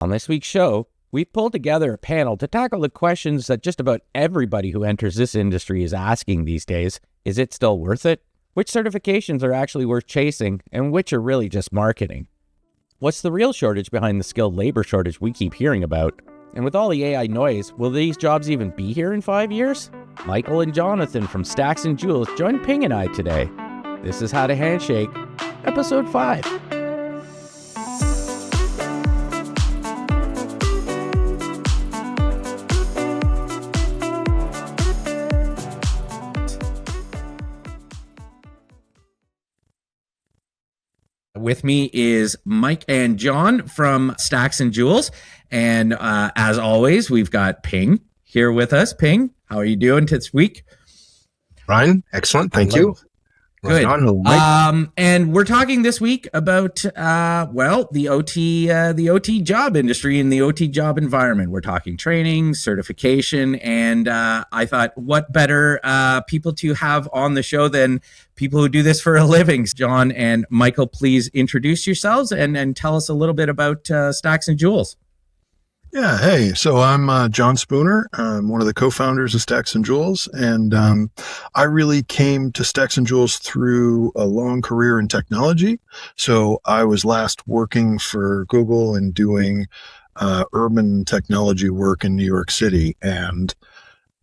On this week's show, we pulled together a panel to tackle the questions that just about everybody who enters this industry is asking these days. Is it still worth it? Which certifications are actually worth chasing, and which are really just marketing? What's the real shortage behind the skilled labor shortage we keep hearing about? And with all the AI noise, will these jobs even be here in 5 years? Michael and Jonathan from Stacks and Joules join Ping and I today. This is How to Handshake, Episode 5. With me is Mike and John from Stacks and Joules. And as always, we've got Ping here with us. Ping, how are you doing this week? Ryan, excellent. Thank you. Good. And we're talking this week about, the OT job industry and the OT job environment. We're talking training, certification, and I thought what better people to have on the show than people who do this for a living. John and Michael, please introduce yourselves and tell us a little bit about Stacks and Joules. Yeah, hey, so I'm John Spooner. I'm one of the co-founders of Stacks and Joules, and I really came to Stacks and Joules through a long career in technology. So I was last working for Google and doing urban technology work in New York City, and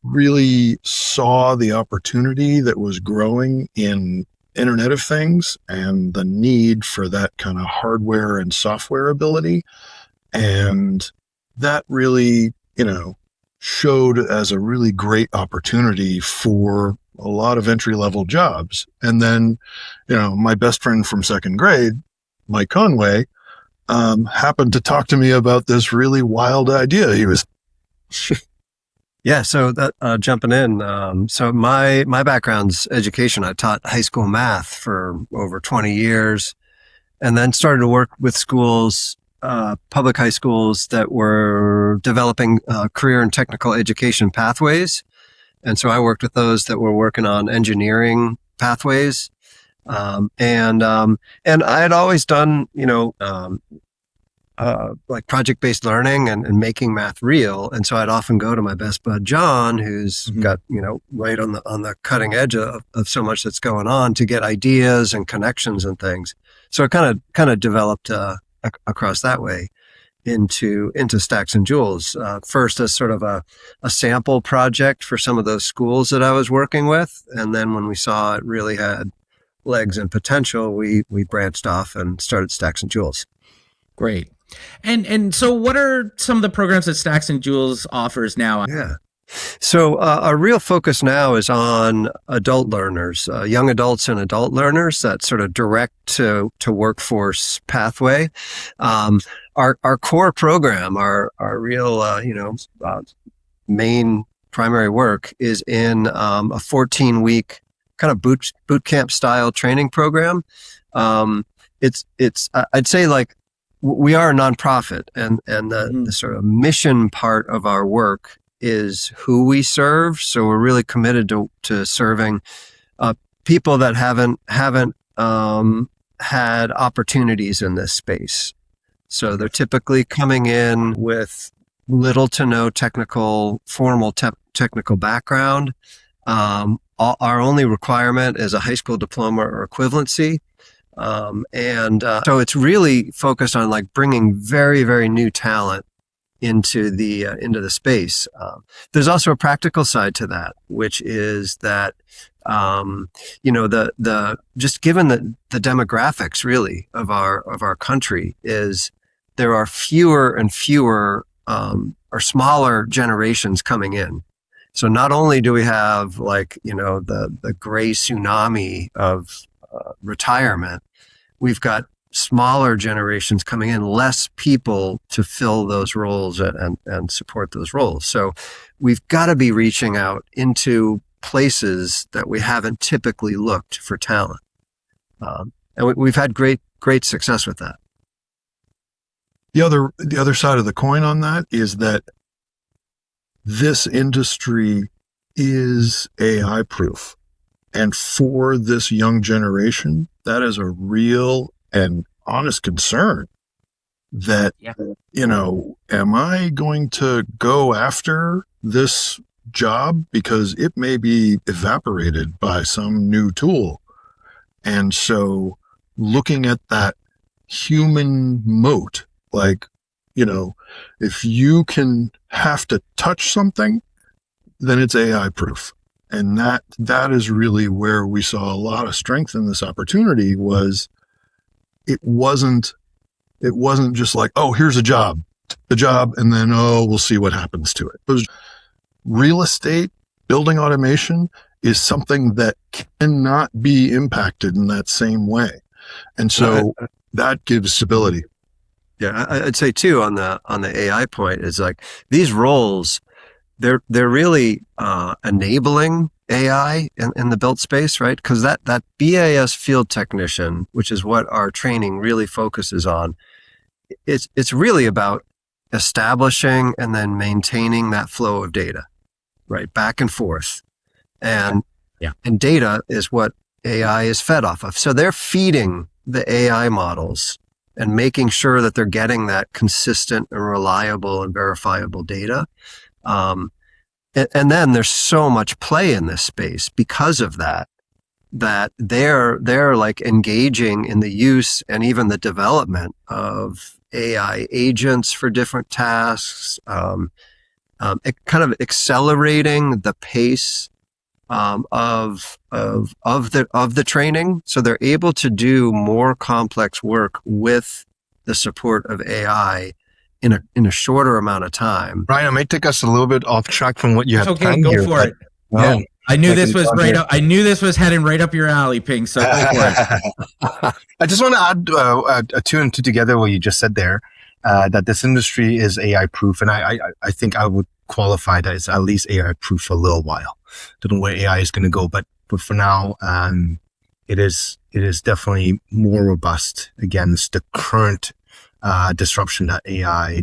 really saw the opportunity that was growing in Internet of Things and the need for that kind of hardware and software ability. And that really, showed as a really great opportunity for a lot of entry-level jobs. And then, my best friend from second grade, Mike Conway, happened to talk to me about this really wild idea. He was... Yeah, so that jumping in. So my background's education. I taught high school math for over 20 years, and then started to work with schools, public high schools that were developing career and technical education pathways. And so I worked with those that were working on engineering pathways. And I had always done, like project-based learning and making math real. And so I'd often go to my best bud, John, who's got, right on the cutting edge of so much that's going on, to get ideas and connections and things. So it kind of developed, across that way into Stacks and Joules. First as sort of a sample project for some of those schools that I was working with. And then when we saw it really had legs and potential, we branched off and started Stacks and Joules. Great. And so what are some of the programs that Stacks and Joules offers now? Yeah. So our real focus now is on adult learners, young adults and adult learners, that sort of direct to workforce pathway. Our core program, our real, main primary work is in a 14-week kind of bootcamp style training program. It's I'd say, like, we are a nonprofit, and the sort of mission part of our work is who we serve. So we're really committed to serving people that haven't had opportunities in this space. So they're typically coming in with little to no formal technical background. Our only requirement is a high school diploma or equivalency. So it's really focused on, like, bringing very, very new talent into the space. There's also a practical side to that, which is that, just given the demographics really of our country, is there are fewer and fewer, or smaller generations coming in. So not only do we have, the gray tsunami of retirement, we've got smaller generations coming in, less people to fill those roles and support those roles. So we've got to be reaching out into places that we haven't typically looked for talent. And we've had great success with that. The other side of the coin on that is that this industry is AI proof. And for this young generation, that is a real and honest concern. that, Yeah. am I going to go after this job because it may be evaporated by some new tool? And so looking at that human moat, like, if you can have to touch something, then it's AI proof. And that is really where we saw a lot of strength in this opportunity. Was it wasn't just like, oh, here's the job, and then, oh, we'll see what happens to it. It was real estate, building automation is something that cannot be impacted in that same way. And so that gives stability. Yeah, I'd say too on the AI point is like these roles, they're really enabling AI in the built space, right? Because that BAS field technician, which is what our training really focuses on, it's really about establishing and then maintaining that flow of data, right, back and forth, and data is what AI is fed off of. So they're feeding the AI models and making sure that they're getting that consistent and reliable and verifiable data. And then there's so much play in this space because of that they're like engaging in the use and even the development of AI agents for different tasks, kind of accelerating the pace of the training, so they're able to do more complex work with the support of AI in a shorter amount of time. Ryan, I might take us a little bit off track from what you had planned Go here. for it. Yeah. I knew this was right up. I knew this was heading right up your alley, Ping. So go for it. I just want to add a two and two together what you just said there, that this industry is AI proof, and I think I would qualify that as at least AI proof for a little while. Don't know where AI is going to go, but for now, it is definitely more robust against the current disruption that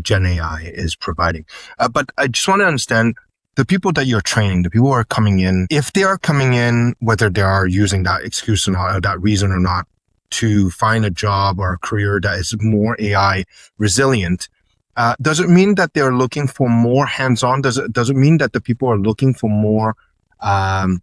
Gen AI is providing. But I just want to understand the people that you're training, the people who are coming in, if they are coming in, whether they are using that excuse or not, or that reason or not, to find a job or a career that is more AI resilient, does it mean that they're looking for more hands-on? Does it mean that the people are looking for more, the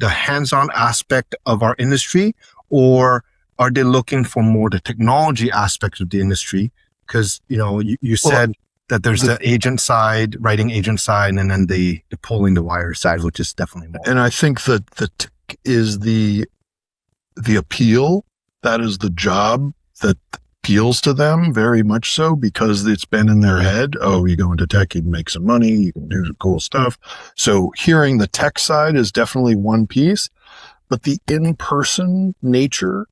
hands-on aspect of our industry, or are they looking for more the technology aspect of the industry? Because you said that there's the agent side, writing agent side, and then the pulling the wire side, which is definitely more. And I think that the tech is the appeal. That is the job that appeals to them very much so, because it's been in their head. Oh, you go into tech, you can make some money, you can do cool stuff. So hearing the tech side is definitely one piece, but the in-person nature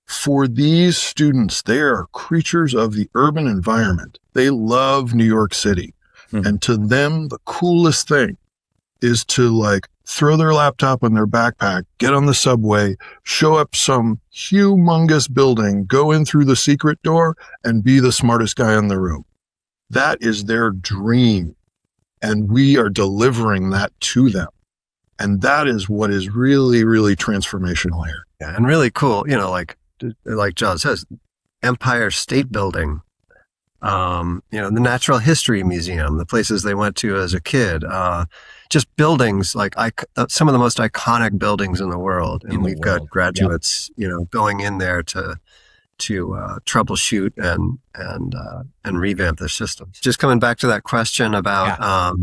for these students, they are creatures of the urban environment. They love New York City. And to them, the coolest thing is to throw their laptop in their backpack, get on the subway, show up some humongous building, go in through the secret door, and be the smartest guy in the room. That is their dream. And we are delivering that to them. And that is what is really, really transformational here. Yeah, and really cool, like John says, Empire State Building, the Natural History Museum, the places they went to as a kid, just buildings like some of the most iconic buildings in the world. And we've got graduates, going in there to troubleshoot and revamp their systems. Just coming back to that question about,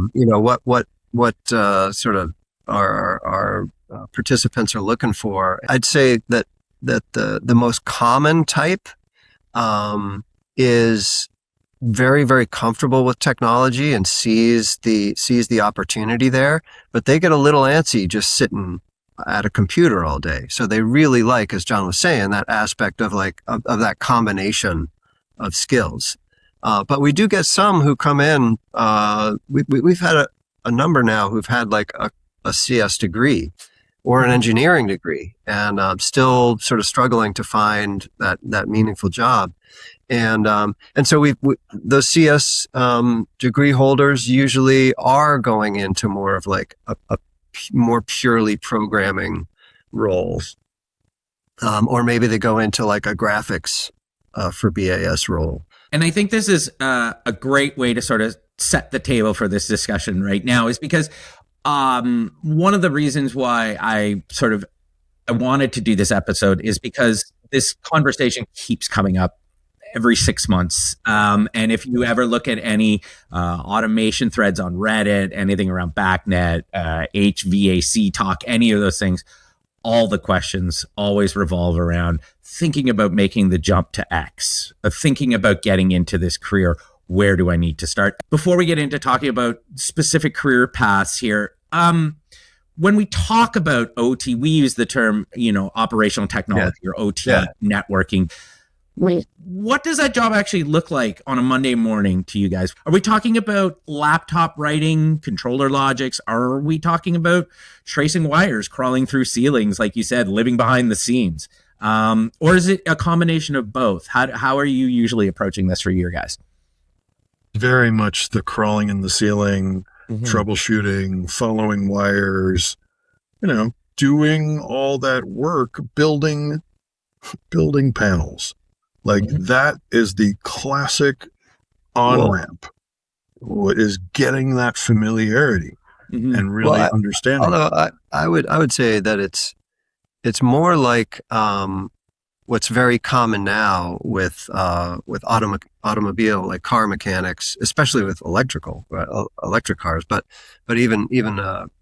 what sort of our participants are looking for. I'd say that the most common type is very, very comfortable with technology and sees the opportunity there, but they get a little antsy just sitting at a computer all day. So they really like, as John was saying, that aspect of of that combination of skills. But we do get some who come in. We've had a number now who've had a CS degree or an engineering degree, and still sort of struggling to find that meaningful job. And so those CS degree holders usually are going into more of a more purely programming roles, or maybe they go into a graphics for BAS role. And I think this is a great way to sort of set the table for this discussion right now, is because one of the reasons why I wanted to do this episode is because this conversation keeps coming up every 6 months. And if you ever look at any automation threads on Reddit, anything around BACnet, HVAC talk, any of those things, all the questions always revolve around thinking about making the jump to X, thinking about getting into this career. Where do I need to start? Before we get into talking about specific career paths here, when we talk about OT, we use the term, operational technology or OT networking. What does that job actually look like on a Monday morning to you guys? Are we talking about laptop writing, controller logics? Are we talking about tracing wires, crawling through ceilings, like you said, living behind the scenes? Or is it a combination of both? How are you usually approaching this for your guys? Very much the crawling in the ceiling, troubleshooting, following wires, doing all that work, building panels. Like that is the classic on-ramp. What is getting that familiarity and really understanding. Although I would say that it's more like what's very common now with automobile, like car mechanics, especially with electric cars, but even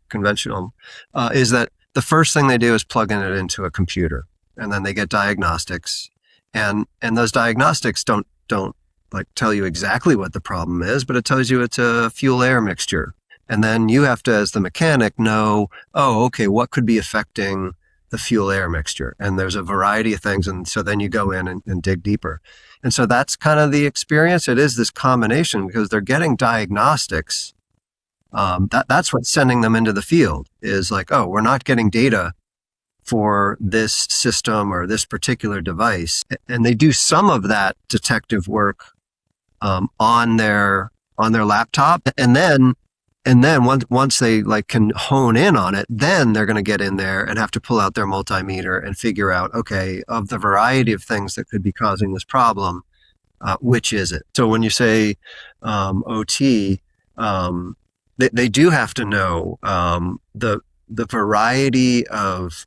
conventional, is that the first thing they do is plug it into a computer, and then they get diagnostics. And those diagnostics don't like tell you exactly what the problem is, but it tells you it's a fuel air mixture. And then you have to, as the mechanic, know, what could be affecting the fuel air mixture? And there's a variety of things. And so then you go in and dig deeper. And so that's kind of the experience. It is this combination because they're getting diagnostics. That's what's sending them into the field is like, we're not getting data for this system or this particular device. And they do some of that detective work on their laptop. And then once they can hone in on it, then they're going to get in there and have to pull out their multimeter and figure out, of the variety of things that could be causing this problem, which is it? So when you say OT, they do have to know the variety of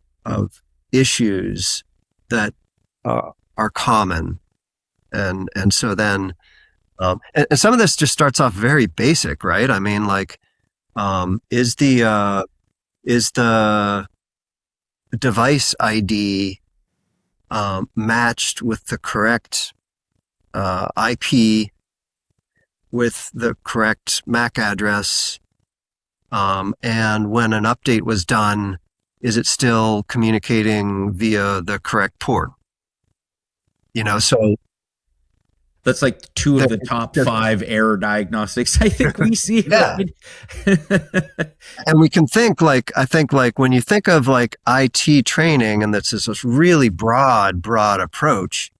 issues that are common, and so then and some of this just starts off very basic, right? I mean, is the device ID matched with the correct IP with the correct MAC address, and when an update was done, is it still communicating via the correct port? So that's like two of the top 5 error diagnostics I think we see. Yeah. And we can think when you think of IT training, and that's this really broad approach,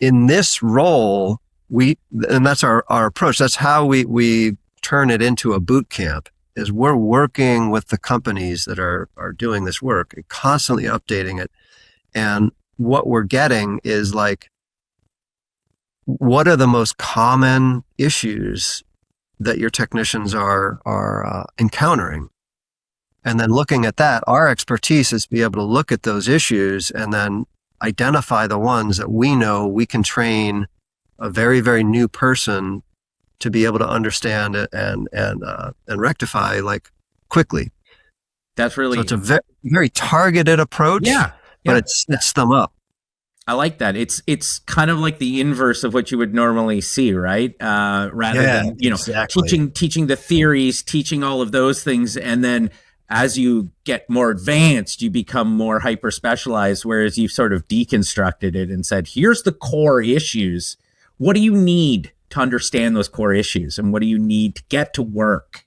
in this role, and that's our approach. That's how we turn it into a boot camp. Is we're working with the companies that are doing this work and constantly updating it. And what we're getting is what are the most common issues that your technicians are encountering? And then looking at that, our expertise is to be able to look at those issues and then identify the ones that we know we can train a very, very new person to be able to understand it and rectify quickly. That's really, so it's a very, very targeted approach. But it sets them up. I like that. It's kind of like the inverse of what you would normally see, right? Rather than exactly. teaching the theories, teaching all of those things, and then as you get more advanced, you become more hyper specialized. Whereas you've sort of deconstructed it and said, "Here's the core issues. What do you need to understand those core issues, and what do you need to get to work?"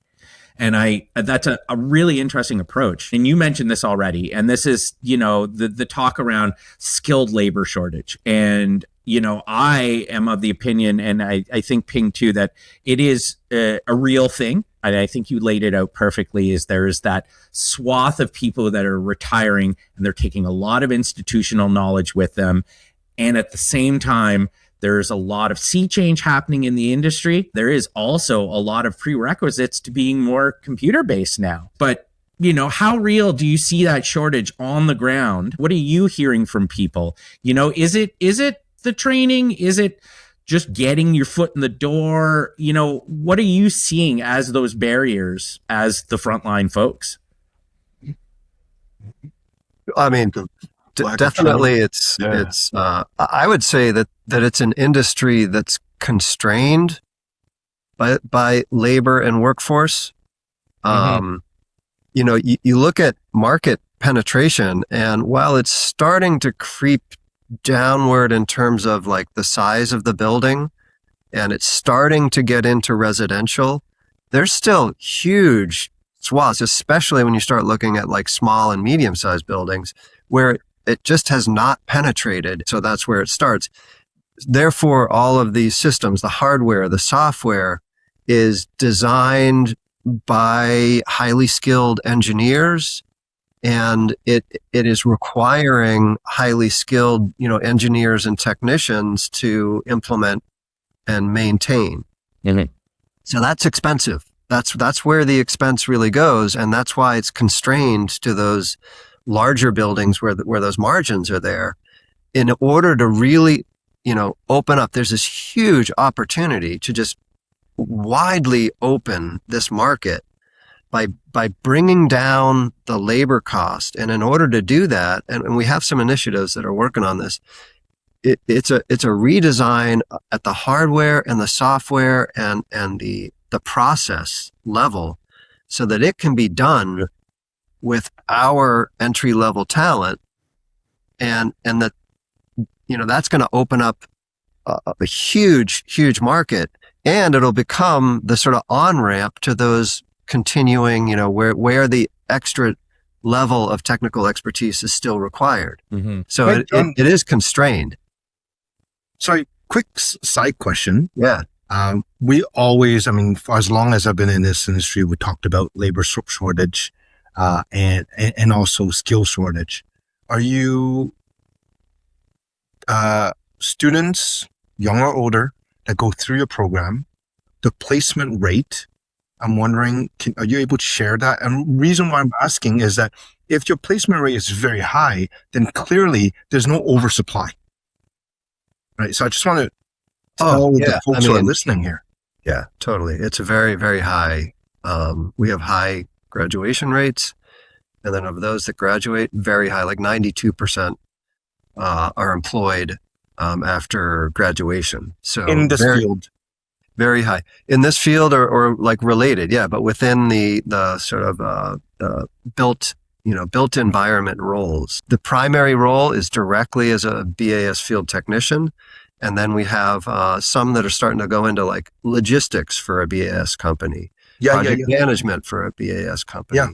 And that's a really interesting approach. And you mentioned this already, and this is, the talk around skilled labor shortage. And, I am of the opinion, and I think Ping too, that it is a real thing. And I think you laid it out perfectly, is there is that swath of people that are retiring, and they're taking a lot of institutional knowledge with them. And at the same time, there's a lot of sea change happening in the industry. There is also a lot of prerequisites to being more computer-based now. But, how real do you see that shortage on the ground? What are you hearing from people? Is it the training? Is it just getting your foot in the door? What are you seeing as those barriers as the frontline folks? I mean, definitely it's I would say that it's an industry that's constrained by labor and workforce. You look at market penetration, and while it's starting to creep downward in terms of like the size of the building, and it's starting to get into residential, there's still huge swaths, especially when you start looking at like small and medium-sized buildings where it just has not penetrated. So that's where it starts. Therefore, all of these systems, the hardware, the software, is designed by highly skilled engineers, and it is requiring highly skilled, engineers and technicians to implement and maintain. Mm-hmm. So that's expensive. That's where the expense really goes, and that's why it's constrained to those larger buildings where those margins are there. In order to really, open up, there's this huge opportunity to just widely open this market by bringing down the labor cost. And in order to do that, and we have some initiatives that are working on this, it's a redesign at the hardware and the software and the process level so that it can be done with our entry level talent, and that, that's going to open up a huge market, and it'll become the sort of on-ramp to those continuing, where the extra level of technical expertise is still required. Mm-hmm. So it is constrained. Sorry, quick side question. Yeah. We always, for as long as I've been in this industry, we talked about labor shortage, and also skill shortage. Are you students, young or older, that go through your program, the placement rate? I'm wondering, are you able to share that? And the reason why I'm asking is that if your placement rate is very high, then clearly there's no oversupply, right? So I just want to tell the folks who are listening here. Yeah, totally. It's a very, very high. We have high graduation rates, and then of those that graduate, very high, like 92% are employed after graduation. So in this field, very high in this field, or like related, yeah. But within the sort of built environment roles, the primary role is directly as a BAS field technician. And then we have some that are starting to go into like logistics for a BAS company, project management for a BAS company. Yeah.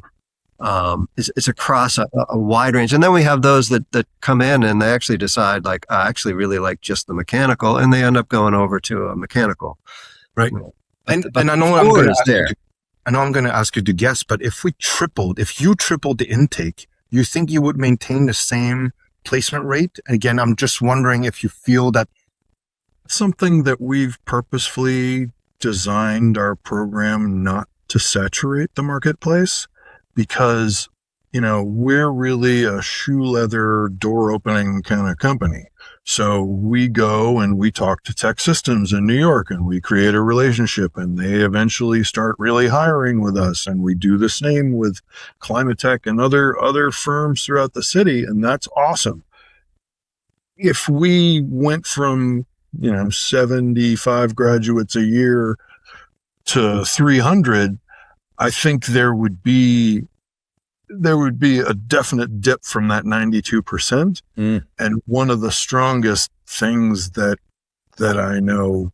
It's across a wide range. And then we have those that come in and they actually decide like, I actually really like just the mechanical, and they end up going over to a mechanical. Right. And I know I'm going to ask you to guess, but if you tripled the intake, you think you would maintain the same placement rate? Again, I'm just wondering if you feel that something that we've purposefully designed our program not to saturate the marketplace, because, we're really a shoe leather door opening kind of company. So we go and we talk to tech systems in New York, and we create a relationship, and they eventually start really hiring with us. And we do the same with Climate Tech and other firms throughout the city. And that's awesome. If we went from 75 graduates a year to 300, I think there would be a definite dip from that 92%. And one of the strongest things that I know,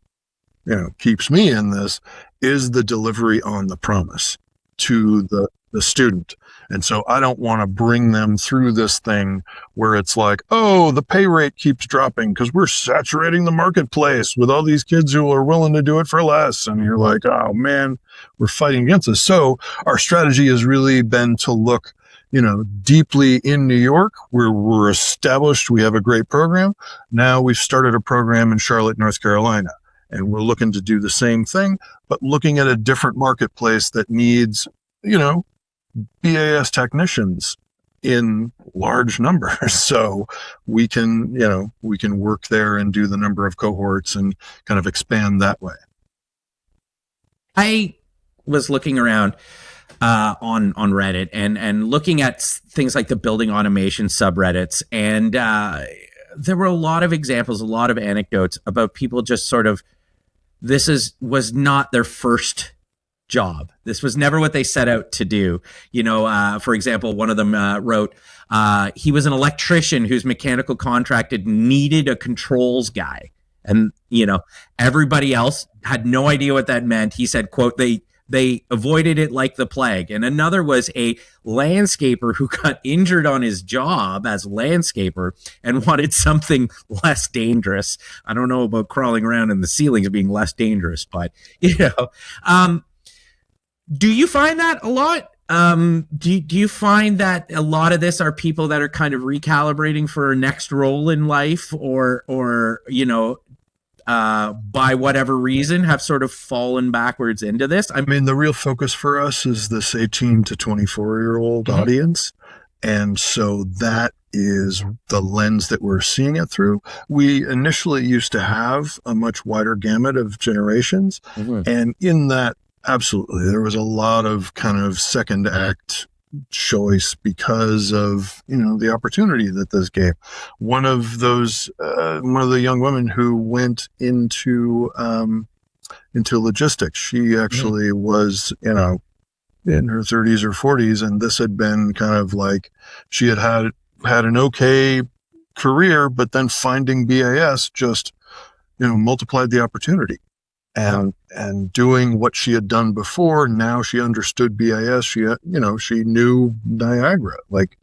keeps me in this is the delivery on the promise to the student. And so I don't want to bring them through this thing where it's like, oh, the pay rate keeps dropping because we're saturating the marketplace with all these kids who are willing to do it for less. And you're like, oh man, we're fighting against this. So our strategy has really been to look deeply in New York, where we're established. We have a great program. Now we've started a program in Charlotte, North Carolina, and we're looking to do the same thing, but looking at a different marketplace that needs, BAS technicians in large numbers. So we can work there and do the number of cohorts and kind of expand that way. I was looking around on Reddit and looking at things like the building automation subreddits, and there were a lot of examples, a lot of anecdotes about people just sort of, was not their first job. This was never what they set out to do. For example, one of them wrote, he was an electrician whose mechanical contract needed a controls guy. And, everybody else had no idea what that meant. He said, quote, they avoided it like the plague. And another was a landscaper who got injured on his job as a landscaper and wanted something less dangerous. I don't know about crawling around in the ceilings being less dangerous, but, do you find that a lot? Do you find that a lot of this are people that are kind of recalibrating for a next role in life, or by whatever reason have sort of fallen backwards into this? I mean, the real focus for us is this 18 to 24-year-old audience. And so that is the lens that we're seeing it through. We initially used to have a much wider gamut of generations. And in that, absolutely, there was a lot of kind of second act choice because of the opportunity that this gave. One of the young women who went into logistics, she actually was in her 30s or 40s, and this had been kind of like she had an okay career, but then finding BAS just multiplied the opportunity. And doing what she had done before, now she understood BAS. She knew Niagara. Like,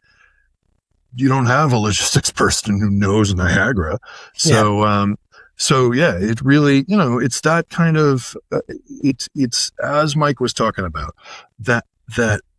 you don't have a logistics person who knows Niagara. So, it really, it's that kind of, it's as Mike was talking about, that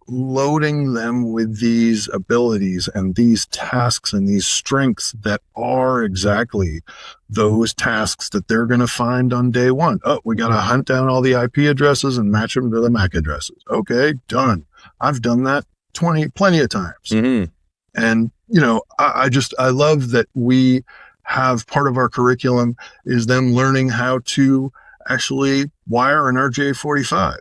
loading them with these abilities and these tasks and these strengths that are exactly those tasks that they're going to find on day one. Oh, we got to hunt down all the IP addresses and match them to the MAC addresses. Okay, done. I've done that plenty of times. And, I love that we have part of our curriculum is them learning how to actually wire an RJ45.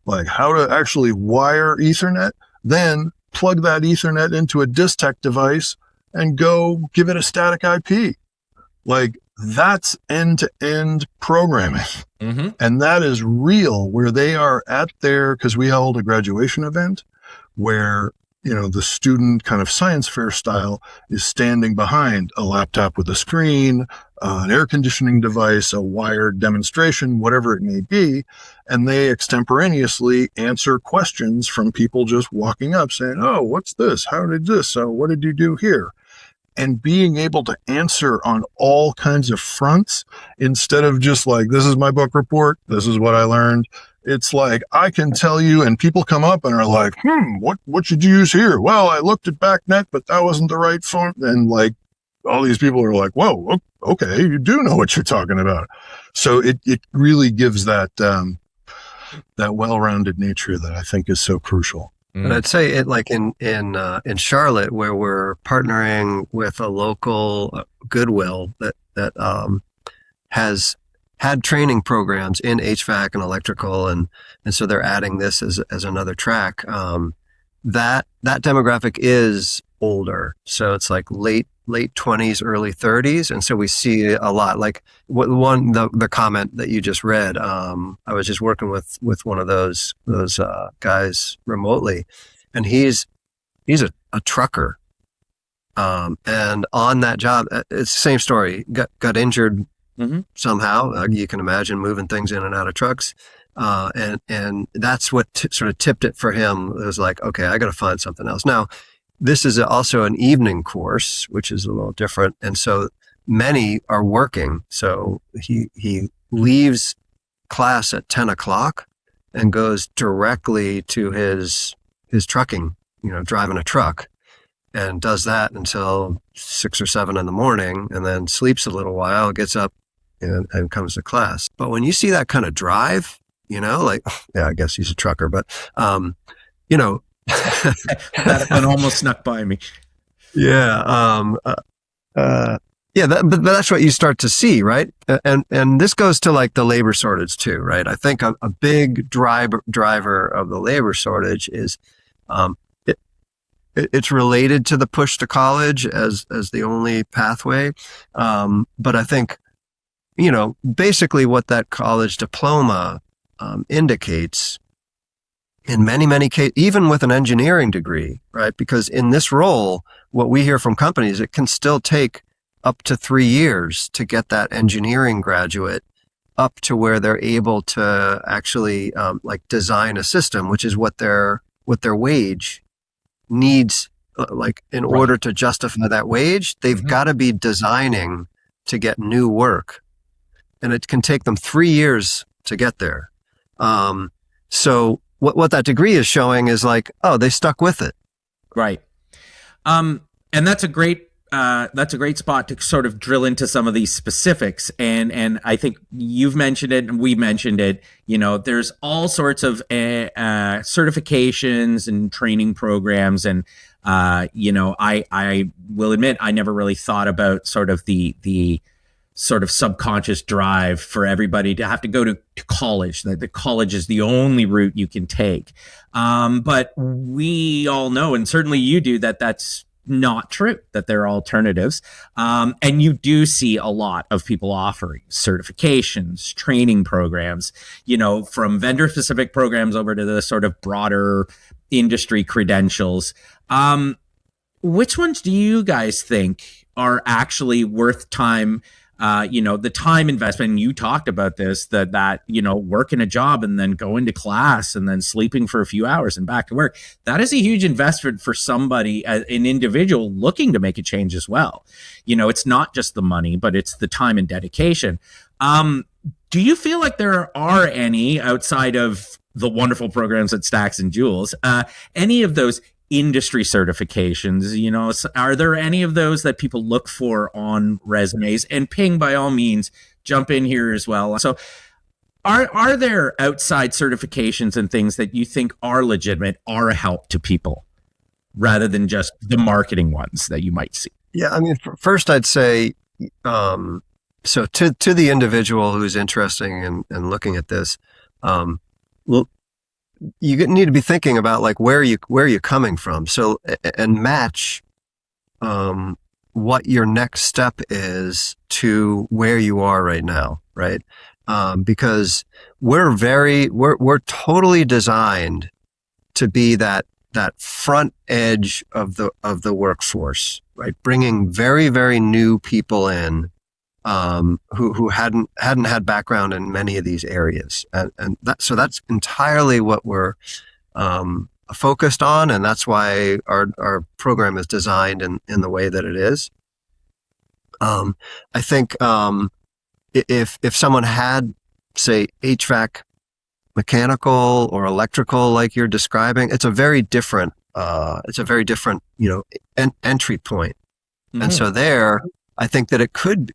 Like how to actually wire Ethernet, then plug that Ethernet into a Distech device and go give it a static IP. Like that's end-to-end programming. And that is real, where they are at because we held a graduation event where, the student kind of science fair style is standing behind a laptop with a screen, an air conditioning device, a wired demonstration, whatever it may be. And they extemporaneously answer questions from people just walking up saying, oh, what's this? How did this? What did you do here? And being able to answer on all kinds of fronts instead of just like, this is my book report. This is what I learned. It's like, I can tell you, and people come up and are like, what should you use here? Well, I looked at BACnet, but that wasn't the right font. And like, all these people are like, whoa, okay, you do know what you're talking about. So it really gives that well-rounded nature that I think is so crucial. And I'd say it like in Charlotte, where we're partnering with a local Goodwill that has had training programs in HVAC and electrical, and so they're adding this as another track. That demographic is older, so it's like late 20s, early 30s, and so we see a lot. Like the comment that you just read. I was just working with one of those guys remotely, and he's a trucker, and on that job, it's the same story. Got injured. Somehow, you can imagine moving things in and out of trucks. And that's what sort of tipped it for him. It was like, okay, I got to find something else. Now, this is also an evening course, which is a little different. And so many are working. So he leaves class at 10 o'clock and goes directly to his trucking driving a truck, and does that until 6 or 7 in the morning, and then sleeps a little while, gets up and comes to class. But when you see that kind of drive, like, yeah, I guess he's a trucker, but, That one almost snuck by me. yeah. But that's what you start to see, right? And this goes to like the labor shortage too, right? I think a big driver of the labor shortage is, it's related to the push to college as the only pathway. But I think, basically what that college diploma indicates in many cases, even with an engineering degree, right? Because in this role, what we hear from companies, it can still take up to 3 years to get that engineering graduate up to where they're able to actually like design a system, which is what their wage needs. Like in order to justify that wage, they've got to be designing to get new work, and it can take them 3 years to get there. So what that degree is showing is like, oh, they stuck with it. Right. And that's a great spot to sort of drill into some of these specifics. And I think you've mentioned it and we mentioned it, there's all sorts of certifications and training programs. And, I will admit, I never really thought about sort of the sort of subconscious drive for everybody to have to go to college. The college is the only route you can take. But we all know, and certainly you do, that that's not true, that there are alternatives. And you do see a lot of people offering certifications, training programs, from vendor specific programs over to the sort of broader industry credentials. Which ones do you guys think are actually worth time? The time investment, and you talked about this, that working a job and then going to class and then sleeping for a few hours and back to work, that is a huge investment for somebody, an individual looking to make a change as well. It's not just the money, but it's the time and dedication. Do you feel like there are any, outside of the wonderful programs at Stacks and Joules, any of those industry certifications, are there any of those that people look for on resumes? And Ping, by all means, jump in here as well. So are there outside certifications and things that you think are legitimate, are a help to people, rather than just the marketing ones that you might see? Yeah, I mean, first I'd say, so to the individual who's interested in looking at this, well, you need to be thinking about like where are you coming from, so and match what your next step is to where you are right now, right? Because we're totally designed to be that front edge of the workforce, right? Bringing very, very new people in who hadn't had background in many of these areas, and that's entirely what we're focused on, and that's why our program is designed in the way that it is. I think if someone had, say, HVAC, mechanical or electrical, like you're describing, it's a very different entry point, and so there. I think that it could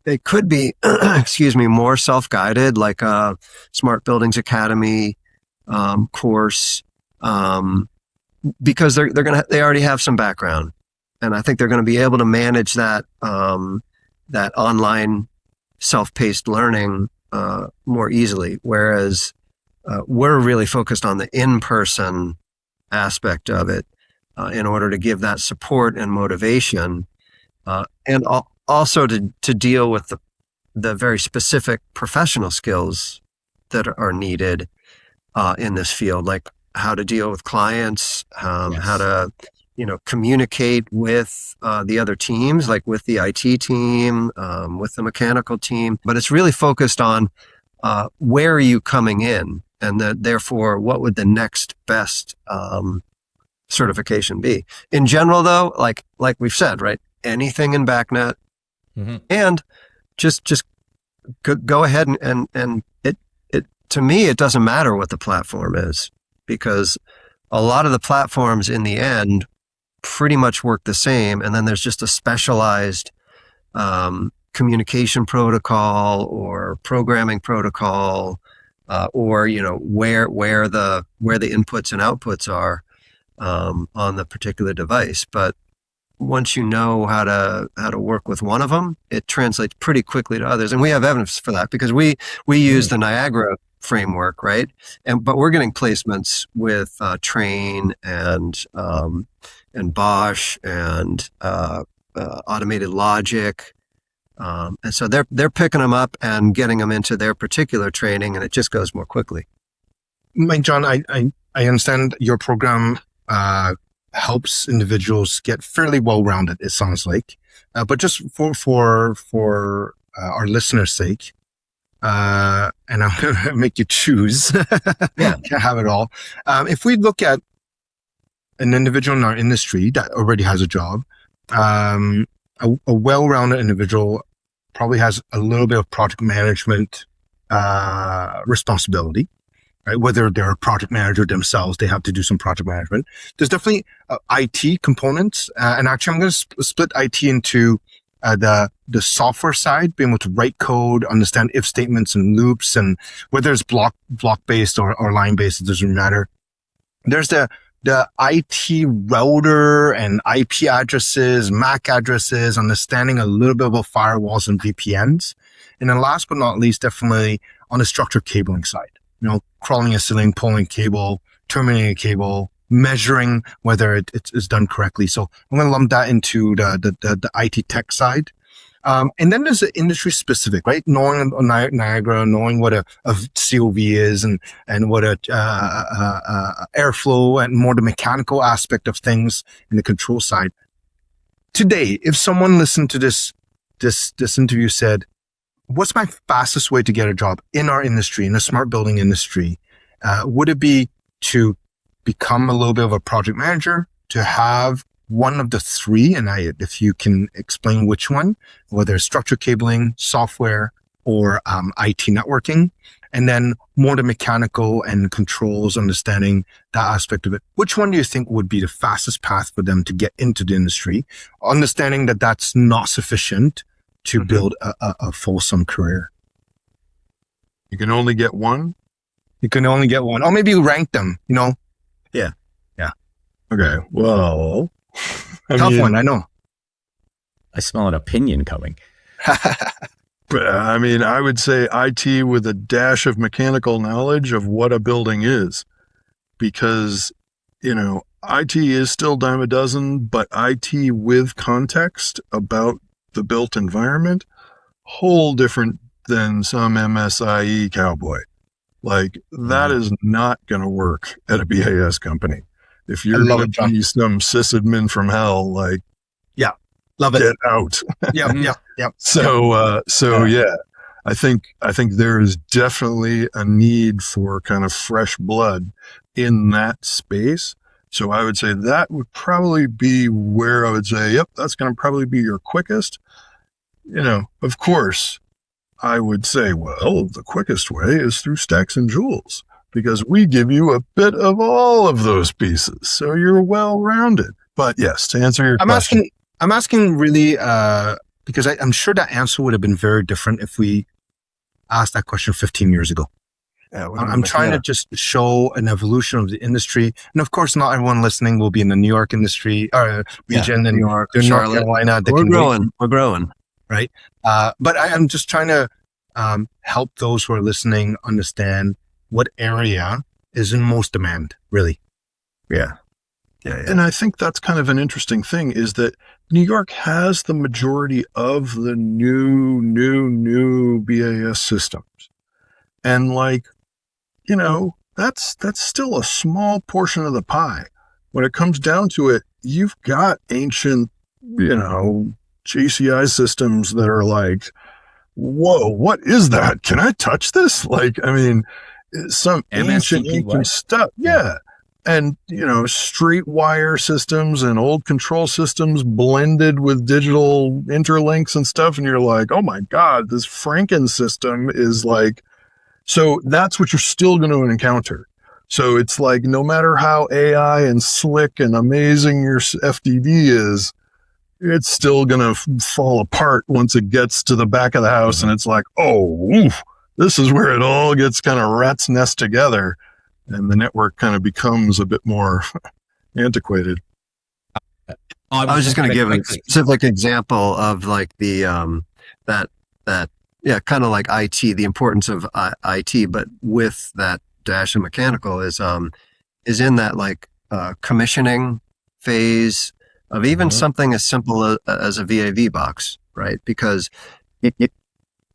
be, excuse me, more self-guided, like a Smart Buildings Academy course, because they already have some background, and I think they're going to be able to manage that that online self-paced learning more easily. Whereas we're really focused on the in-person aspect of it in order to give that support and motivation, and also to deal with the very specific professional skills that are needed in this field, like how to deal with clients, how to communicate with the other teams, like with the IT team, with the mechanical team. But it's really focused on where are you coming in, and therefore what would the next best certification be. In general, though, like we've said, right, anything in BACnet. Mm-hmm. And just go ahead and it to me, it doesn't matter what the platform is, because a lot of the platforms in the end pretty much work the same. And then there's just a specialized communication protocol or programming protocol, or where the inputs and outputs are on the particular device. But once you know how to work with one of them, it translates pretty quickly to others. And we have evidence for that because we use the Niagara framework, right? But we're getting placements with Train and Bosch and Automated Logic. And so they're picking them up and getting them into their particular training, and it just goes more quickly. Mike, John, I understand your program helps individuals get fairly well-rounded, it sounds like. But just for our listeners' sake, and I'm going to make you choose. Yeah. Can't have it all. If we look at an individual in our industry that already has a job, a well-rounded individual probably has a little bit of project management responsibility. Right? Whether they're a project manager themselves, they have to do some project management. There's definitely IT components. And actually, I'm going to split IT into the software side, being able to write code, understand if statements and loops, and whether it's block-based or line-based, it doesn't matter. There's the IT router and IP addresses, MAC addresses, understanding a little bit about firewalls and VPNs. And then last but not least, definitely on the structured cabling side. Crawling a ceiling, pulling cable, terminating a cable, measuring whether it's done correctly. So I'm going to lump that into the IT tech side. And then there's the industry specific, right? Knowing Niagara, knowing what a COV is and what a airflow and more the mechanical aspect of things in the control side. Today, if someone listened to this interview said, what's my fastest way to get a job in our industry, in the smart building industry? Would it be to become a little bit of a project manager, to have one of the three, and if you can explain which one, whether it's structured cabling, software, or IT networking, and then more the mechanical and controls, understanding that aspect of it. Which one do you think would be the fastest path for them to get into the industry, understanding that that's not sufficient to build a fulsome career? You can only get one? You can only get one. Or maybe you rank them, Yeah. Okay. Well, Tough one, I know. I smell an opinion coming. I would say IT with a dash of mechanical knowledge of what a building is, because, IT is still dime a dozen, but IT with context about the built environment, whole different than some MSIE cowboy. Like, that is not going to work at a BAS company. If you're going to be some sysadmin from hell, like, love it. Get out. Yep. So yeah, I think there is definitely a need for kind of fresh blood in that space. So I would say that would probably be where I would say, yep, that's going to probably be your quickest. Of course, I would say, well, the quickest way is through Stacks and Joules, because we give you a bit of all of those pieces. So you're well-rounded. But yes, to answer your question. I'm asking really, because I'm sure that answer would have been very different if we asked that question 15 years ago. I'm trying to just show an evolution of the industry. And of course, not everyone listening will be in the New York industry or region and New York, Charlotte, North Carolina. We're growing. Right. But I'm just trying to help those who are listening understand what area is in most demand, really. Yeah. And I think that's kind of an interesting thing, is that New York has the majority of the new BAS systems. And that's still a small portion of the pie. When it comes down to it, you've got ancient, JCI systems that are like, whoa, what is that? Can I touch this? Some ancient stuff. Yeah. And, straight wire systems and old control systems blended with digital interlinks and stuff. And you're like, oh my God, this Franken system is like, so that's what you're still going to encounter. So it's like, no matter how AI and slick and amazing your FDD is, it's still going to fall apart once it gets to the back of the house. And it's like, oh, oof, this is where it all gets kind of rat's nest together. And the network kind of becomes a bit more antiquated. I was just going to give a specific example of like the, kind of like IT, the importance of IT, but with that dash and mechanical is in that like commissioning phase of even something as simple as a VAV box, right? Because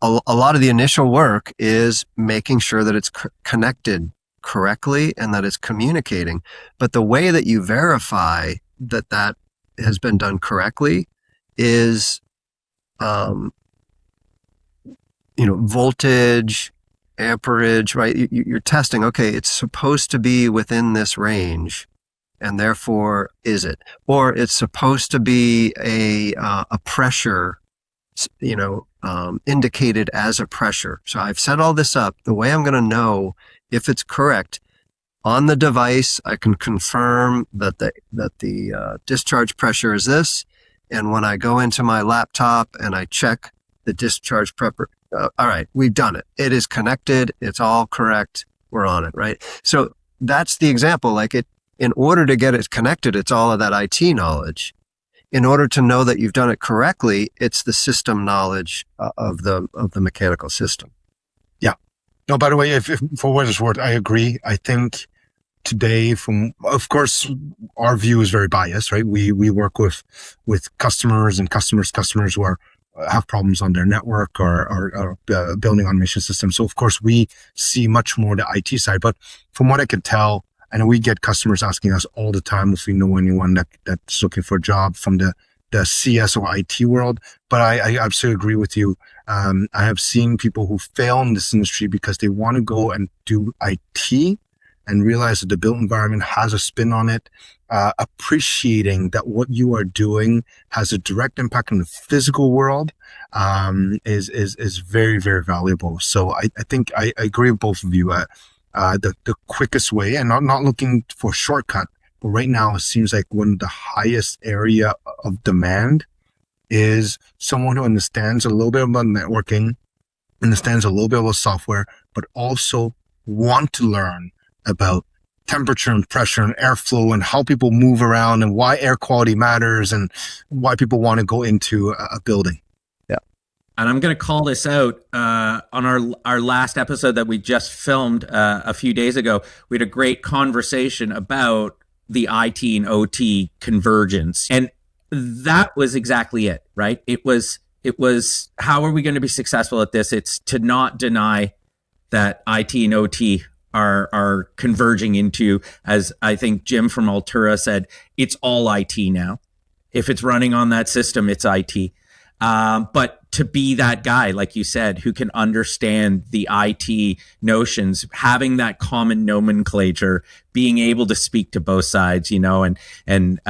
a lot of the initial work is making sure that it's connected correctly and that it's communicating. But the way that you verify that has been done correctly is, voltage, amperage, right? You're testing, okay, it's supposed to be within this range, and therefore is it? Or it's supposed to be a pressure, indicated as a pressure. So I've set all this up. The way I'm going to know if it's correct on the device, I can confirm that the discharge pressure is this. And when I go into my laptop and I check the discharge pressure, all right, we've done it. It is connected. It's all correct. We're on it, right? So that's the example. Like in order to get it connected, it's all of that IT knowledge. In order to know that you've done it correctly, it's the system knowledge of the mechanical system. Yeah. No, by the way, if for what it's worth, I agree. I think today, of course, our view is very biased, right? We work with customers and customers who have problems on their network or building automation systems. So of course we see much more the IT side, but from what I can tell, and we get customers asking us all the time if we know anyone that's looking for a job from the CS or IT world. But I absolutely agree with you. I have seen people who fail in this industry because they want to go and do IT and realize that the built environment has a spin on it, appreciating that what you are doing has a direct impact on the physical world, is very, very valuable. So I think I agree with both of you. The quickest way, and not looking for a shortcut, but right now it seems like one of the highest area of demand is someone who understands a little bit about networking, understands a little bit about software, but also want to learn about temperature and pressure and airflow and how people move around and why air quality matters and why people want to go into a building. Yeah. And I'm going to call this out on our last episode that we just filmed a few days ago. We had a great conversation about the IT and OT convergence. And that was exactly it, right? It was how are we going to be successful at this? It's to not deny that IT and OT are converging into, as I think Jim from Altura said, it's all IT now. If it's running on that system, it's IT. But to be that guy, like you said, who can understand the IT notions, having that common nomenclature, being able to speak to both sides, and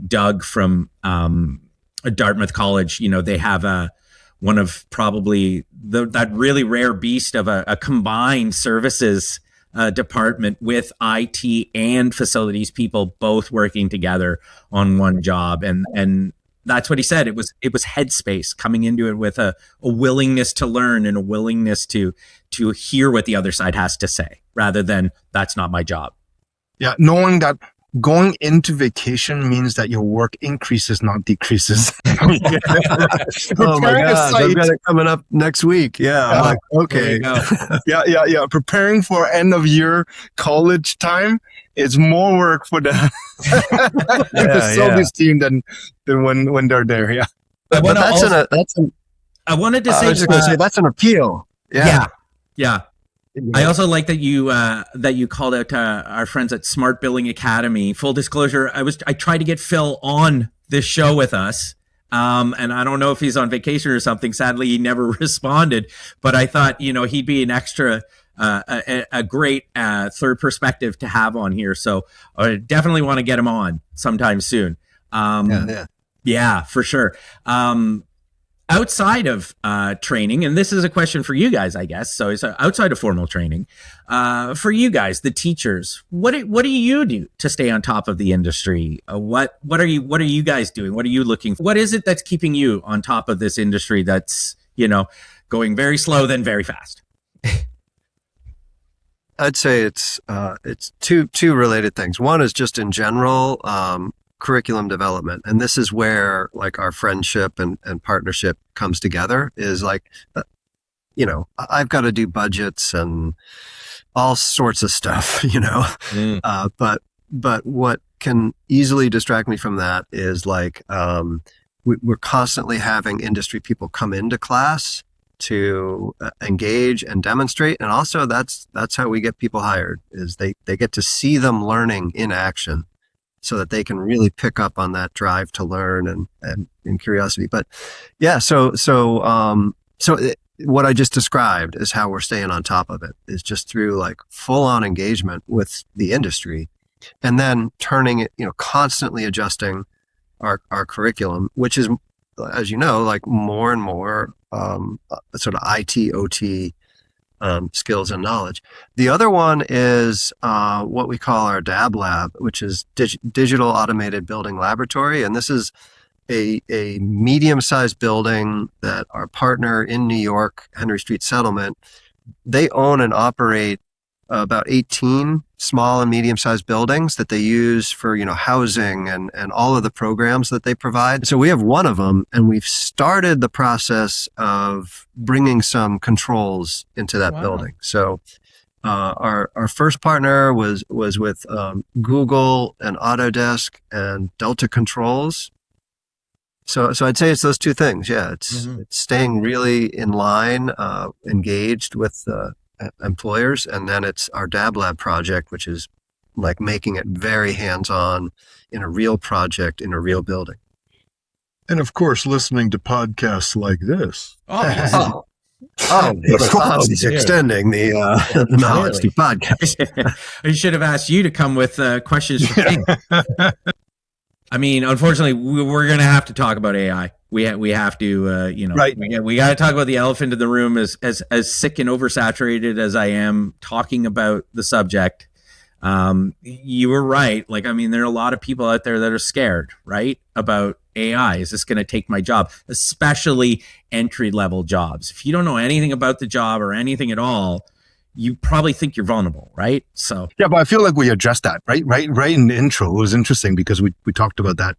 Doug from Dartmouth College, they have one of probably that really rare beast of a combined services department with IT and facilities people both working together on one job. And that's what he said. It was headspace, coming into it with a willingness to learn and a willingness to hear what the other side has to say, rather than that's not my job. Yeah, knowing that going into vacation means that your work increases, not decreases. Oh my God, I've got it coming up next week. Yeah, I'm like, okay. Yeah. Preparing for end of year college time is more work for the facilities team than when they're there. Yeah, but I wanted to say, I was just going to say that's an appeal. Yeah. I also like that you called out our friends at Smart Billing Academy. Full disclosure, I tried to get Phil on this show with us, and I don't know if he's on vacation or something. Sadly, he never responded. But I thought he'd be an extra, a great third perspective to have on here. So I definitely want to get him on sometime soon. Yeah, for sure. outside of training, and this is a question for you guys, I guess. So it's outside of formal training, for you guys, the teachers, what do you do to stay on top of the industry? What are you guys doing? What are you looking for? What is it that's keeping you on top of this industry that's, going very slow, then very fast? I'd say it's two related things. One is just in general, curriculum development. And this is where like our friendship and partnership comes together is like, I've got to do budgets and all sorts of stuff, but what can easily distract me from that is like, we're constantly having industry people come into class to engage and demonstrate. And also that's how we get people hired is they get to see them learning in action so that they can really pick up on that drive to learn and curiosity. But yeah, so what I just described is how we're staying on top of it is just through like full on engagement with the industry and then turning it, constantly adjusting our curriculum, which is, as you know, like more and more sort of IT, OT skills and knowledge. The other one is what we call our DAB lab, which is Digital Automated Building Laboratory. And this is a medium-sized building that our partner in New York, Henry Street Settlement, they own and operate about 18 small and medium-sized buildings that they use for, housing and all of the programs that they provide. So we have one of them, and we've started the process of bringing some controls into that building. So our first partner was with Google and Autodesk and Delta Controls. So I'd say it's those two things. Yeah, it's staying really in line, engaged with employers, and then it's our DAB Lab project, which is like making it very hands-on in a real project in a real building. And of course, listening to podcasts like this. He's extending the knowledge to podcasts. I should have asked you to come with questions for Ping. I mean, unfortunately, we're going to have to talk about AI. We have to, right. We got to talk about the elephant in the room. As sick and oversaturated as I am talking about the subject, you were right. Like, I mean, there are a lot of people out there that are scared, right, about AI. Is this going to take my job? Especially entry-level jobs. If you don't know anything about the job or anything at all, you probably think you're vulnerable, right? So yeah, but I feel like we addressed that, right in the intro. It was interesting because we talked about that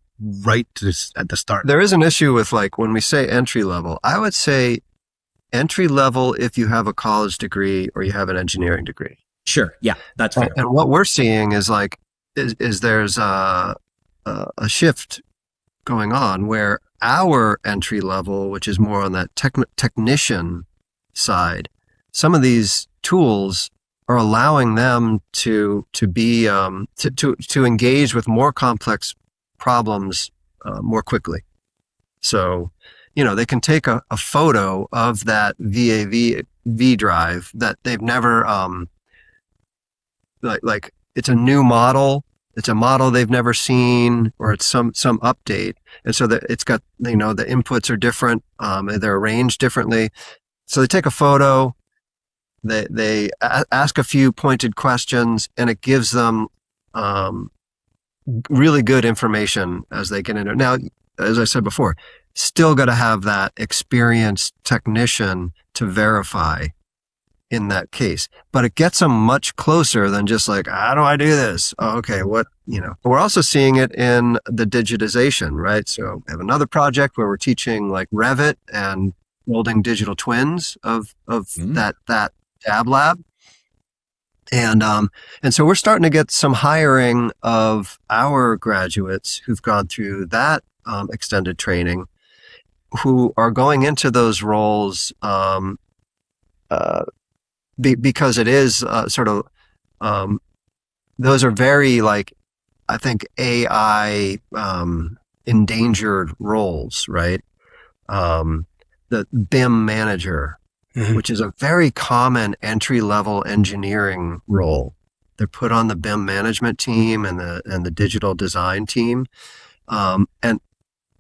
at the start. There is an issue with like when we say entry level, I would say entry level if you have a college degree or you have an engineering degree. Sure, yeah, that's fair. And what we're seeing is like is there's a shift going on where our entry level, which is more on that technician side, some of these tools are allowing them to be to engage with more complex problems more quickly. So, they can take a photo of that VAV drive that they've never like it's a new model. It's a model they've never seen, or it's some update, and so that it's got the inputs are different. They're arranged differently. So they take a photo. They ask a few pointed questions, and it gives them really good information as they get into it. Now, as I said before, still got to have that experienced technician to verify in that case. But it gets them much closer than just like, how do I do this? Oh, okay, what, We're also seeing it in the digitization, right? So we have another project where we're teaching like Revit and building digital twins of that DAB lab. And so we're starting to get some hiring of our graduates who've gone through that extended training, who are going into those roles because it is those are very like, I think AI endangered roles, right? The BIM manager, which is a very common entry-level engineering role. They're put on the BIM management team and the digital design team. And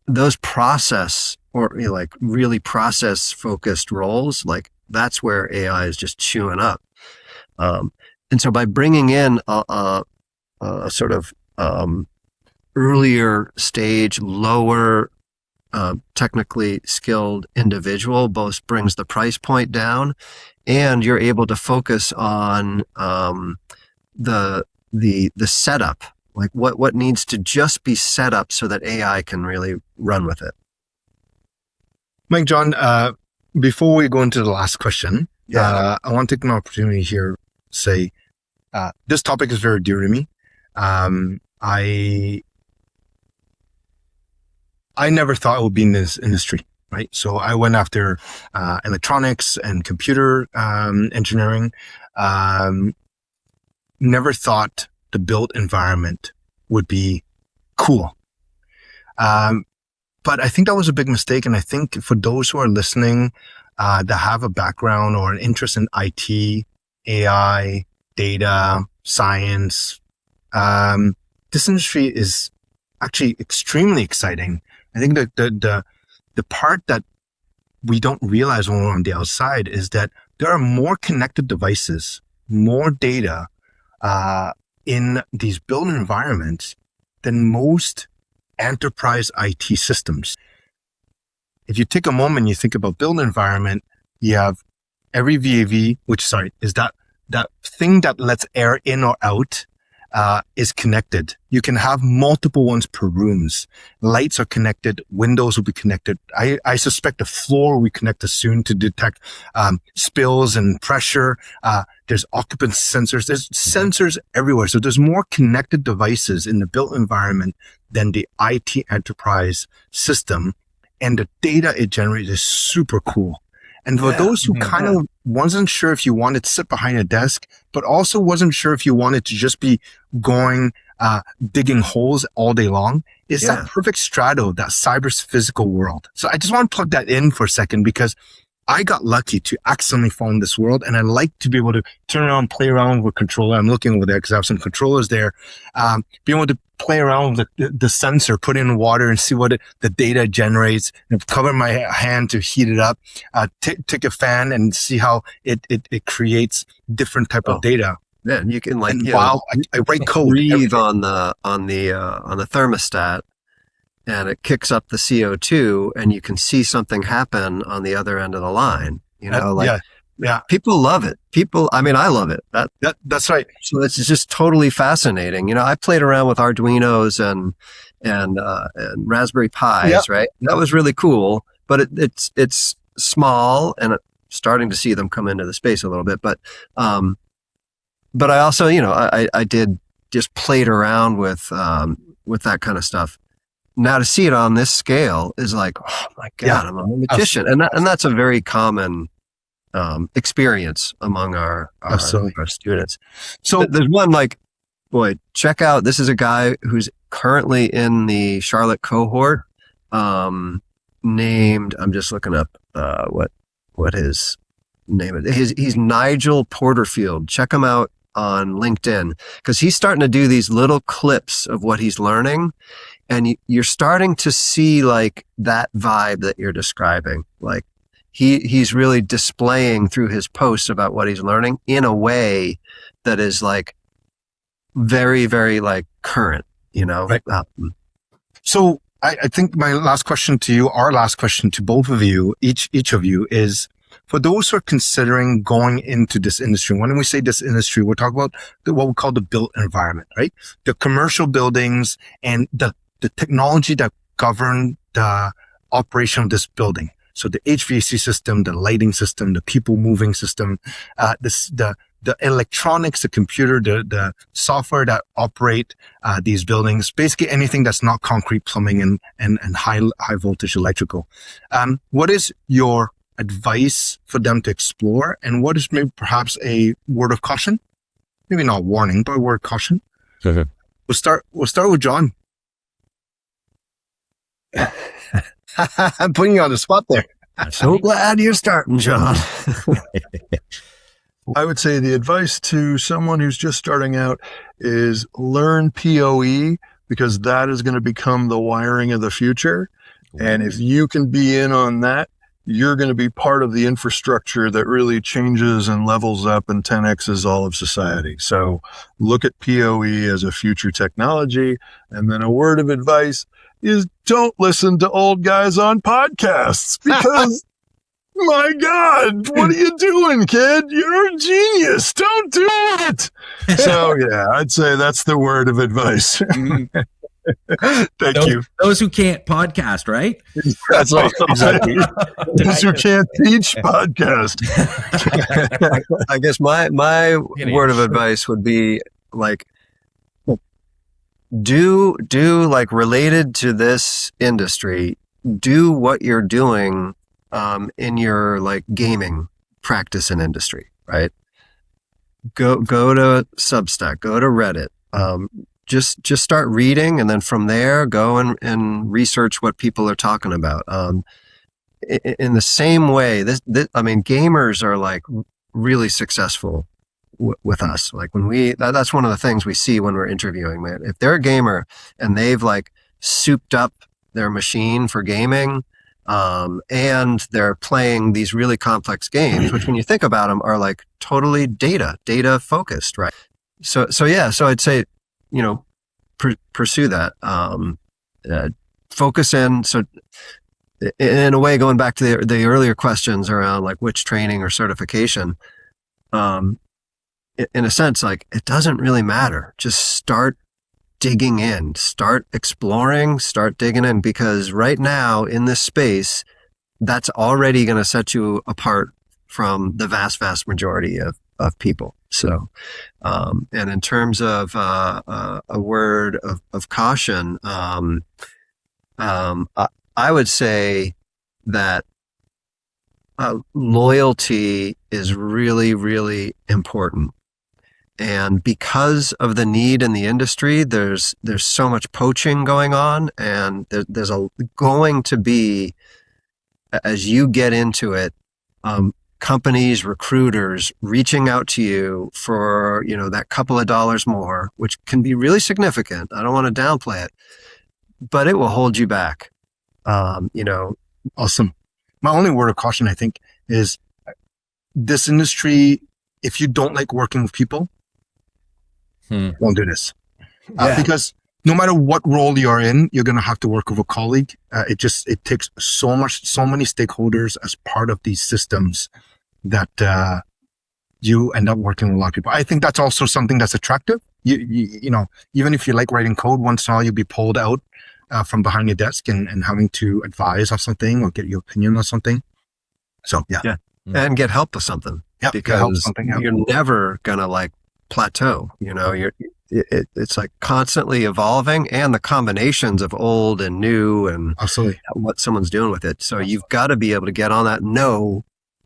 those process or like really process focused roles, like that's where AI is just chewing up. And so by bringing in a sort of earlier stage, lower technically skilled individual, both brings the price point down, and you're able to focus on the setup, like what needs to just be set up so that AI can really run with it. Mike, John, before we go into the last question, I want to take an opportunity here to say this topic is very dear to me. I never thought I would be in this industry, right? So I went after electronics and computer engineering. Never thought the built environment would be cool. But I think that was a big mistake. And I think for those who are listening that have a background or an interest in IT, AI, data, science, this industry is actually extremely exciting. I think that the part that we don't realize when we're on the outside is that there are more connected devices, more data in these built environments than most enterprise IT systems. If you take a moment and you think about built environment, you have every VAV, is that thing that lets air in or out, is connected. You can have multiple ones per rooms. Lights are connected. Windows will be connected. I suspect the floor will be connected soon to detect spills and pressure. There's occupant sensors. There's sensors everywhere. So there's more connected devices in the built environment than the IT enterprise system. And the data it generates is super cool. And for those who kind of wasn't sure if you wanted to sit behind a desk, but also wasn't sure if you wanted to just be going, digging holes all day long, is that perfect straddle, that cyber physical world. So I just want to plug that in for a second because I got lucky to accidentally fall in this world, and I like to be able to turn around, play around with controller. I'm looking over there because I have some controllers there. Be able to play around with the sensor, put in water and see what the data generates, and cover my hand to heat it up, take a fan and see how it creates different type of data. Yeah, you can I write code. Breathe on the thermostat, and it kicks up the CO2, and you can see something happen on the other end of the line. People love it. I love it. That's right. So it's just totally fascinating. I played around with Arduinos and Raspberry Pis, right? That was really cool, but it's small, and it's starting to see them come into the space a little bit. But I also, I did just played around with that kind of stuff. Now to see it on this scale is like, oh my God, I'm a magician. And that's a very common experience among our students. So there's one check out, this is a guy who's currently in the Charlotte cohort, named, I'm just looking up what his name is. He's Nigel Porterfield. Check him out on LinkedIn because he's starting to do these little clips of what he's learning. And you're starting to see like that vibe that you're describing. Like he's really displaying through his posts about what he's learning in a way that is like very, very like current, Right. So I think my last question to you, our last question to both of you, each of you is, for those who are considering going into this industry, when we say this industry, we're talking about what we call the built environment, right? The commercial buildings and the technology that govern the operation of this building. So the HVAC system, the lighting system, the people moving system, the electronics, the computer, the software that operate these buildings, basically anything that's not concrete, plumbing, and high voltage electrical. What is your advice for them to explore, and what is maybe perhaps a word of caution? Maybe not warning, but a word of caution. Okay. We'll start with John. I'm putting you on the spot there. So glad you're starting, John. I would say the advice to someone who's just starting out is learn PoE, because that is going to become the wiring of the future. And if you can be in on that, you're going to be part of the infrastructure that really changes and levels up and 10X's all of society. So look at PoE as a future technology. And then a word of advice is don't listen to old guys on podcasts because my God, what are you doing, kid? You're a genius. Don't do it. So yeah, I'd say that's the word of advice. Thank you. Those who can't podcast, right? That's right. Exactly. Those who can't teach podcast. I guess my word of advice would be like, do like related to this industry, do what you're doing in your like gaming practice and industry, right? Go to Substack, go to Reddit. Just start reading, and then from there, go and research what people are talking about. In the same way, I mean, gamers are like really successful with us. Like that's one of the things we see when we're interviewing, man. If they're a gamer and they've like souped up their machine for gaming, and they're playing these really complex games, which when you think about them are like totally data focused, right? So I'd say, pursue that, focus in. So in a way, going back to the earlier questions around like which training or certification, in a sense, like it doesn't really matter. Just start digging in, start exploring, start digging in, because right now in this space, that's already going to set you apart from the vast majority of people. So, and in terms of a word of caution, I would say that loyalty is really, really important. And because of the need in the industry, there's so much poaching going on, and there's going to be, as you get into it, companies, recruiters reaching out to you for, that couple of dollars more, which can be really significant. I don't want to downplay it, but it will hold you back. Awesome. My only word of caution, I think, is this industry, if you don't like working with people, don't do this. Because no matter what role you're in, you're going to have to work with a colleague. It takes so many stakeholders as part of these systems that you end up working with a lot of people. I think that's also something that's attractive. You know, even if you like writing code, once in a while you'll be pulled out from behind your desk and having to advise on something or get your opinion on something. So yeah. And get help with something. Yeah, because you're never gonna like plateau. It's like constantly evolving, and the combinations of old and new and absolutely what someone's doing with it. So you've got to be able to get on that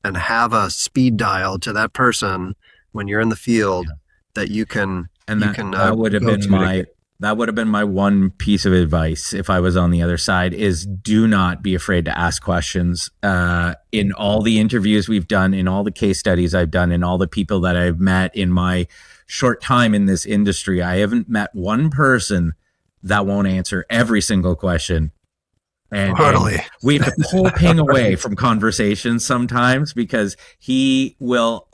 and have a speed dial to that person when you're in the field that you can. And that would have been my one piece of advice if I was on the other side, is do not be afraid to ask questions. In all the interviews we've done, in all the case studies I've done, in all the people that I've met in my short time in this industry, I haven't met one person that won't answer every single question. And we have to pull Ping away from conversations sometimes, because he'll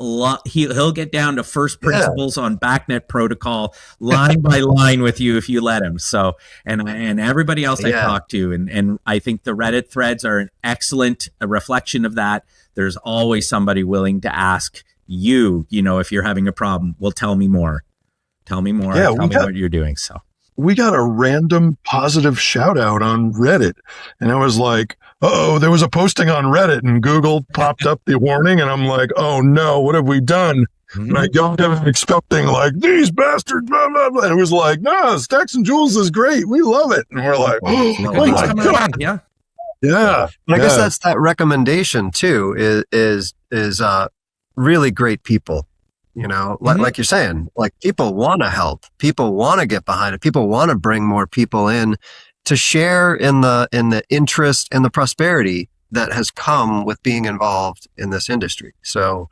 get down to first principles on BACnet protocol line by line with you if you let him. So, and everybody else I talk to, and I think the Reddit threads are an excellent reflection of that. There's always somebody willing to ask you, if you're having a problem, well, tell me more. Tell me more. Tell me what you're doing. So. We got a random positive shout out on Reddit. And I was like, there was a posting on Reddit, and Google popped up the warning. And I'm like, oh no, what have we done? And I go to expecting like, these bastards, blah, blah, blah. And it was like, no, Stacks and Joules is great. We love it. And we're like, oh my God. Yeah. Yeah. I guess that's that recommendation too, is really great people. Like you're saying, like people want to help, people want to get behind it, people want to bring more people in to share in the interest and the prosperity that has come with being involved in this industry. So,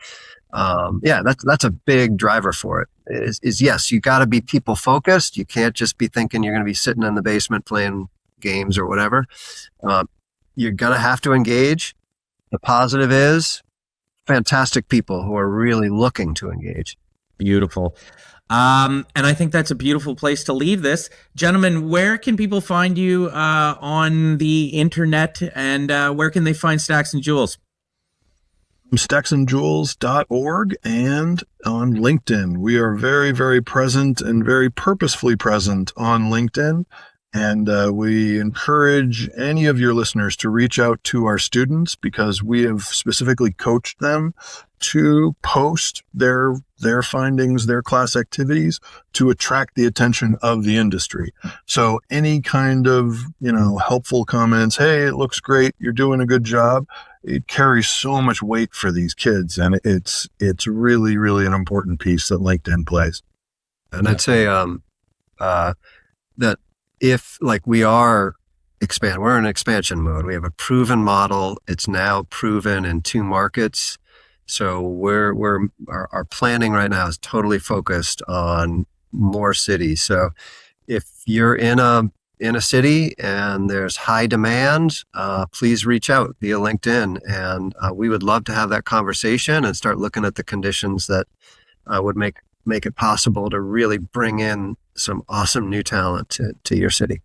that's a big driver for it. Is yes, you got to be people focused. You can't just be thinking you're going to be sitting in the basement playing games or whatever. you're going to have to engage. The positive is fantastic people who are really looking to engage. Beautiful. And I think that's a beautiful place to leave this. Gentlemen, where can people find you on the internet, and where can they find Stacks and Joules? stacksandjoules.org and on LinkedIn. We are very, very present and very purposefully present on LinkedIn. And we encourage any of your listeners to reach out to our students, because we have specifically coached them to post their findings, their class activities, to attract the attention of the industry. So any kind of, helpful comments, hey, it looks great, you're doing a good job, it carries so much weight for these kids. And it's really, really an important piece that LinkedIn plays. And I'd say that if we're in expansion mode, we have a proven model. It's now proven in 2 markets. So our planning right now is totally focused on more cities. So if you're in a city and there's high demand, please reach out via LinkedIn, and we would love to have that conversation and start looking at the conditions that would make it possible to really bring in some awesome new talent to your city.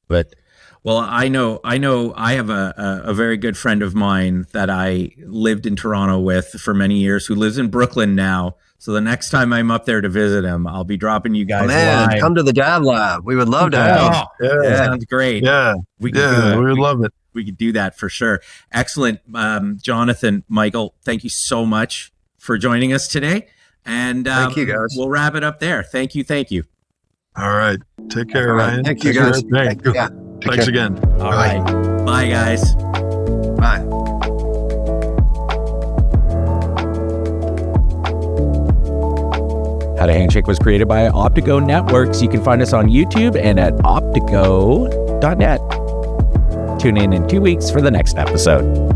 But, well, I know I have a very good friend of mine that I lived in Toronto with for many years, who lives in Brooklyn now. So the next time I'm up there to visit him, I'll be dropping you guys live. Come to the Dab Lab. We would love to have you. Yeah. Sounds great. Yeah. We would love it. We could do that for sure. Excellent. Jonathan, Michael, thank you so much for joining us today. And thank you, guys. We'll wrap it up there. Thank you. All right. Take care, Ryan. Thank you, guys. Thank you. Yeah. Thanks again. All right. Bye, guys. Bye. How to Handshake was created by Optigo Networks. You can find us on YouTube and at optigo.net. Tune in 2 weeks for the next episode.